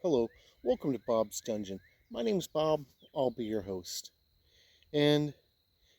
Hello, welcome to Bob's Dungeon. My name's Bob, I'll be your host. And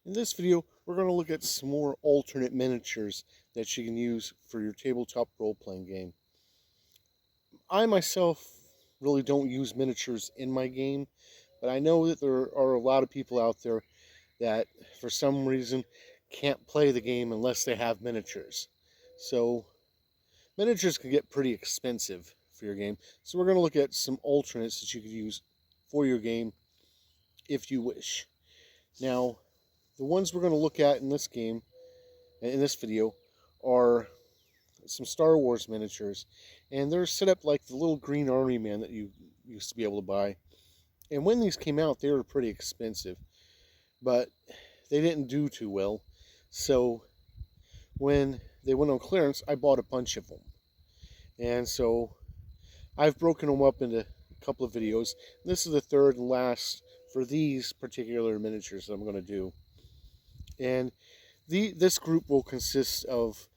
in this video, we're going to look at some more alternate miniatures that you can use for your tabletop role-playing game. I myself really don't use miniatures in my game, but I know that there are a lot of people out there that, for some reason, can't play the game unless they have miniatures. So, miniatures can get pretty expensive for your game. So we're going to look at some alternates that you could use for your game if you wish. Now, the ones we're going to look at in this game, in this video, are some Star Wars miniatures. And they're set up like the little green army man that you used to be able to buy. And when these came out, they were pretty expensive. But they didn't do too well. So when they went on clearance, I bought a bunch of them. And so I've broken them up into a couple of videos. This is the third and last for these particular miniatures that I'm going to do. And this group will consist of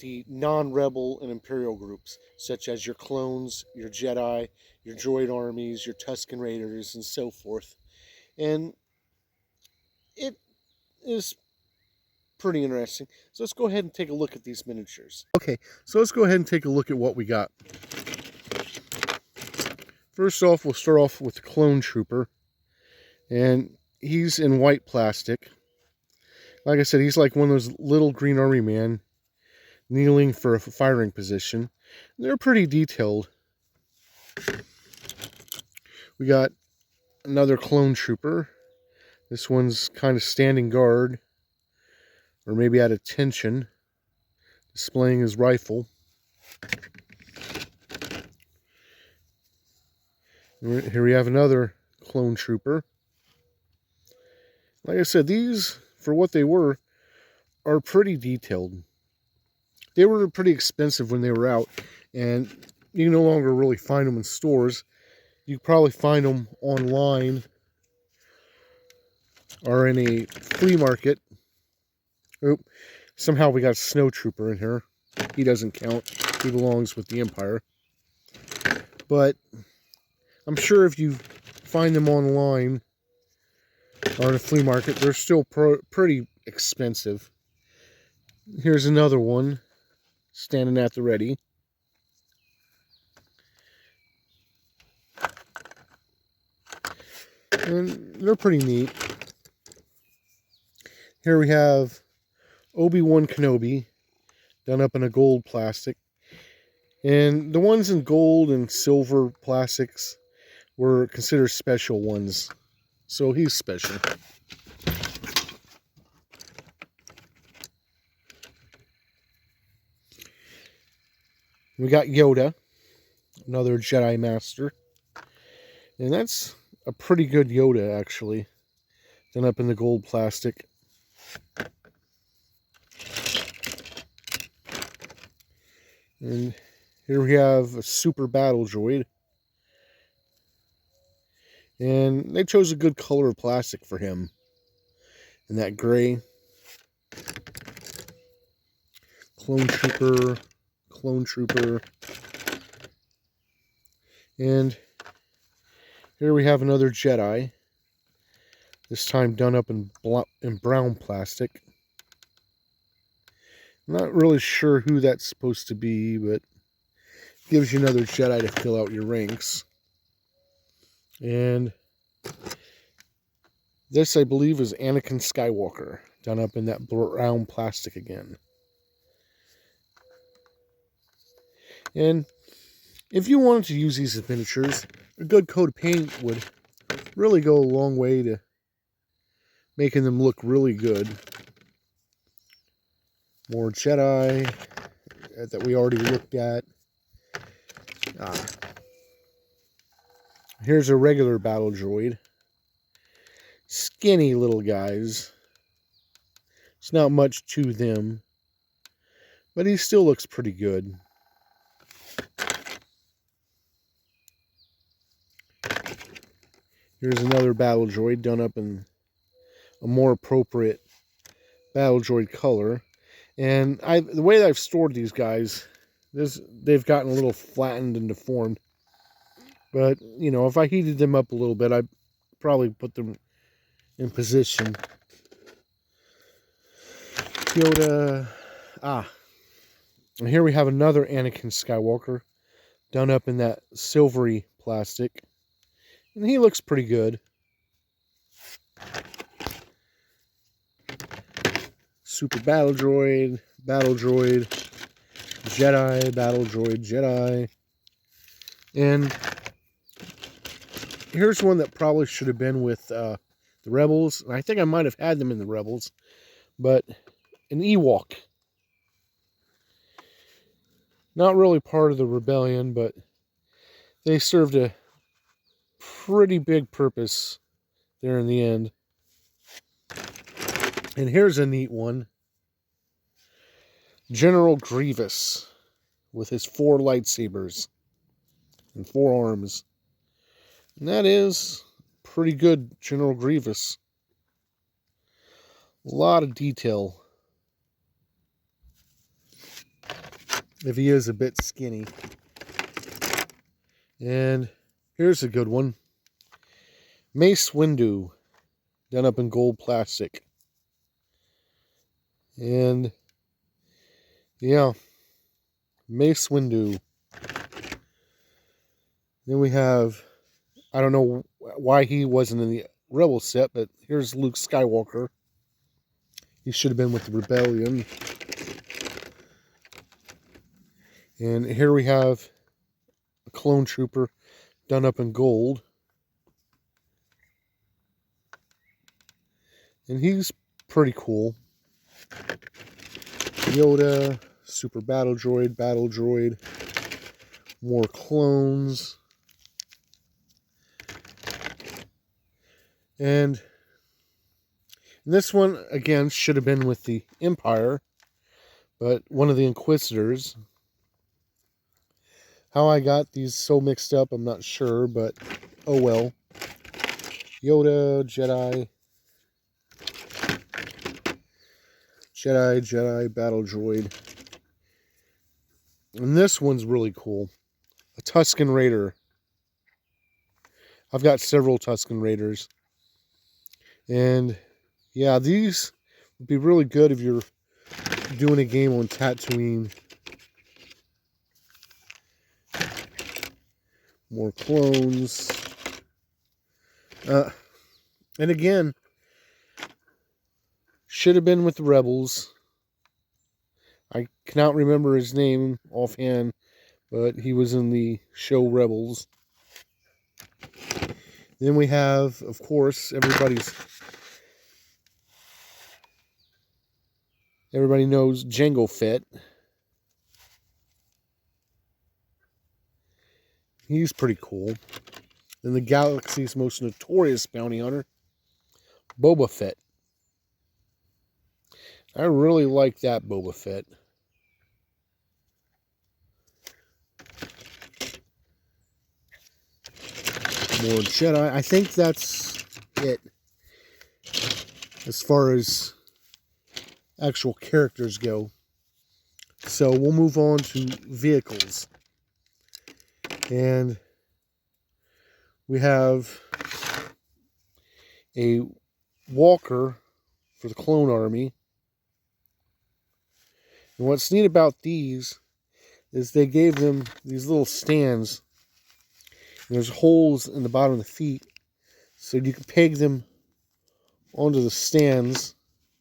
the non-rebel and Imperial groups, such as your clones, your Jedi, your droid armies, your Tusken Raiders, and so forth. And it is pretty interesting. So let's go ahead and take a look at these miniatures. Okay, so let's go ahead and take a look at what we got. First off, we'll start off with the Clone Trooper. And he's in white plastic. Like I said, he's like one of those little green army man kneeling for a firing position. They're pretty detailed. We got another Clone Trooper. This one's kind of standing guard, or maybe at attention, displaying his rifle. Here we have another Clone Trooper. Like I said, these, for what they were, are pretty detailed. They were pretty expensive when they were out, and you no longer really find them in stores. You probably find them online or in a flea market. Oop, somehow we got a Snow Trooper in here. He doesn't count. He belongs with the Empire. But I'm sure if you find them online or in a flea market, they're still pretty expensive. Here's another one standing at the ready. And they're pretty neat. Here we have Obi-Wan Kenobi done up in a gold plastic. And the ones in gold and silver plastics were considered special ones. So he's special. We got Yoda, another Jedi Master. And that's a pretty good Yoda, actually. Done up in the gold plastic. And here we have a super battle droid. And they chose a good color of plastic for him. And that gray. Clone Trooper. Clone Trooper. And here we have another Jedi. This time done up in brown plastic. I'm not really sure who that's supposed to be, but gives you another Jedi to fill out your ranks. And this, I believe, is Anakin Skywalker, done up in that brown plastic again. And if you wanted to use these as miniatures, a good coat of paint would really go a long way to making them look really good. More Jedi that we already looked at. Here's a regular battle droid. Skinny little guys. It's not much to them, but he still looks pretty good. Here's another battle droid done up in a more appropriate battle droid color. And the way that I've stored these guys, they've gotten a little flattened and deformed. But, you know, if I heated them up a little bit, I'd probably put them in position. Yoda. And here we have another Anakin Skywalker done up in that silvery plastic. And he looks pretty good. Super Battle Droid, Jedi, Battle Droid, Jedi. And here's one that probably should have been with the Rebels. And I think I might have had them in the Rebels. But an Ewok. Not really part of the rebellion, but they served a pretty big purpose there in the end. And here's a neat one. General Grievous with his 4 lightsabers and 4 arms. And that is pretty good General Grievous. A lot of detail. If he is a bit skinny. And here's a good one. Mace Windu, done up in gold plastic. And yeah, Mace Windu. Then we have, I don't know why he wasn't in the Rebel set, but here's Luke Skywalker. He should have been with the Rebellion. And here we have a clone trooper done up in gold. And he's pretty cool. Yoda, Super Battle Droid, more clones. And this one, again, should have been with the Empire, but one of the Inquisitors. How I got these so mixed up, I'm not sure, but oh well. Yoda, Jedi, Battle Droid. And this one's really cool. A Tusken Raider. I've got several Tusken Raiders. And yeah, these would be really good if you're doing a game on Tatooine. More clones. And again, should have been with the Rebels. I cannot remember his name offhand, but he was in the show Rebels. Then we have, of course, everybody knows Jango Fett. He's pretty cool. And the galaxy's most notorious bounty hunter, Boba Fett. I really like that Boba Fett. More Jedi. I think that's it as far as actual characters go. So we'll move on to vehicles. And we have a walker for the clone army. And what's neat about these is they gave them these little stands. And there's holes in the bottom of the feet, so you can peg them onto the stands,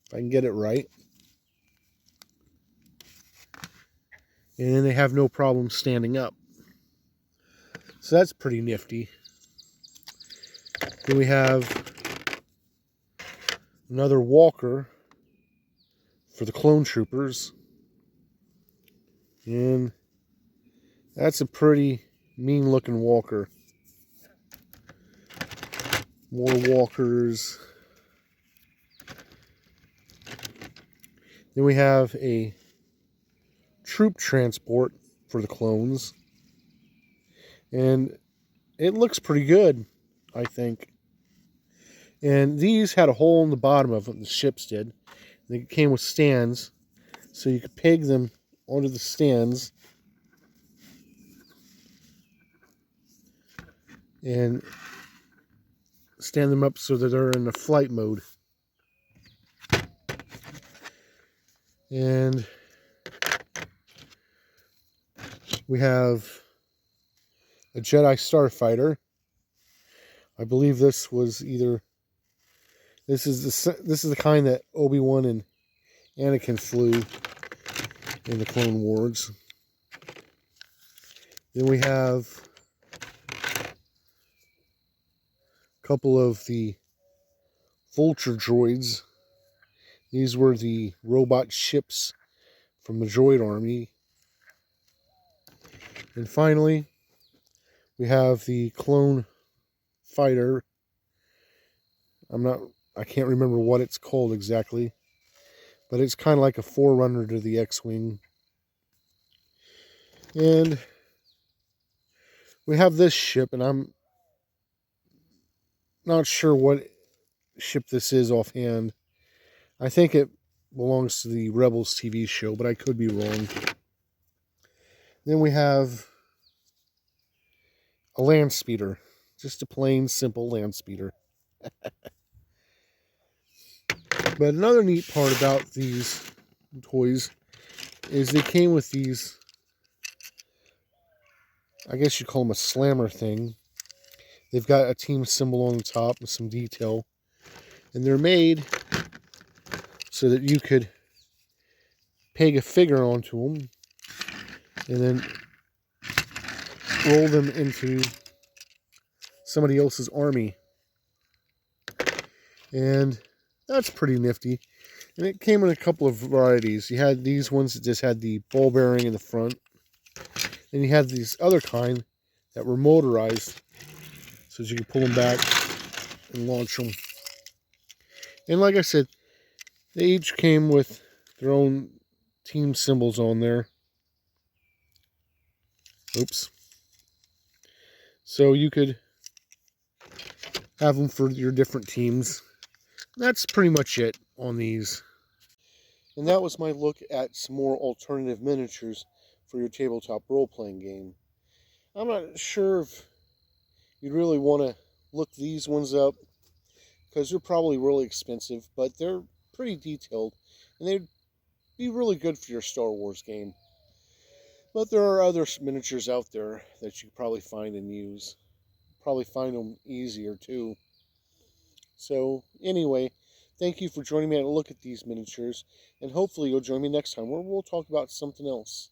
if I can get it right. And then they have no problem standing up. So that's pretty nifty. Then we have another walker for the clone troopers. And that's a pretty mean looking walker. More walkers. Then we have a troop transport for the clones. And it looks pretty good, I think. And these had a hole in the bottom of them, the ships did. They came with stands, so you could peg them onto the stands. and stand them up so that they're in the flight mode. And we have a Jedi Starfighter. I believe this was either this is the kind that Obi-Wan and Anakin flew in the Clone Wars. Then we have a couple of the Vulture droids. These were the robot ships from the droid army. And finally, we have the clone fighter. I can't remember what it's called exactly, but it's kind of like a forerunner to the X-Wing. And we have this ship, and I'm not sure what ship this is offhand. I think it belongs to the Rebels TV show, but I could be wrong. Then we have a land speeder. Just a plain, simple land speeder. But another neat part about these toys is they came with these, I guess you call them a slammer thing. They've got a team symbol on the top with some detail. And they're made so that you could peg a figure onto them and then roll them into somebody else's army. And that's pretty nifty. And it came in a couple of varieties. You had these ones that just had the ball bearing in the front. And you had these other kind that were motorized, so that you could pull them back and launch them. And like I said, they each came with their own team symbols on there. Oops. So you could have them for your different teams. That's pretty much it on these. And that was my look at some more alternative miniatures for your tabletop role-playing game. I'm not sure if you'd really want to look these ones up, because they're probably really expensive, but they're pretty detailed, and they'd be really good for your Star Wars game. But there are other miniatures out there that you could probably find and use. Probably find them easier too. So anyway, thank you for joining me to look at these miniatures, and hopefully you'll join me next time where we'll talk about something else.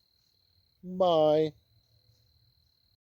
Bye.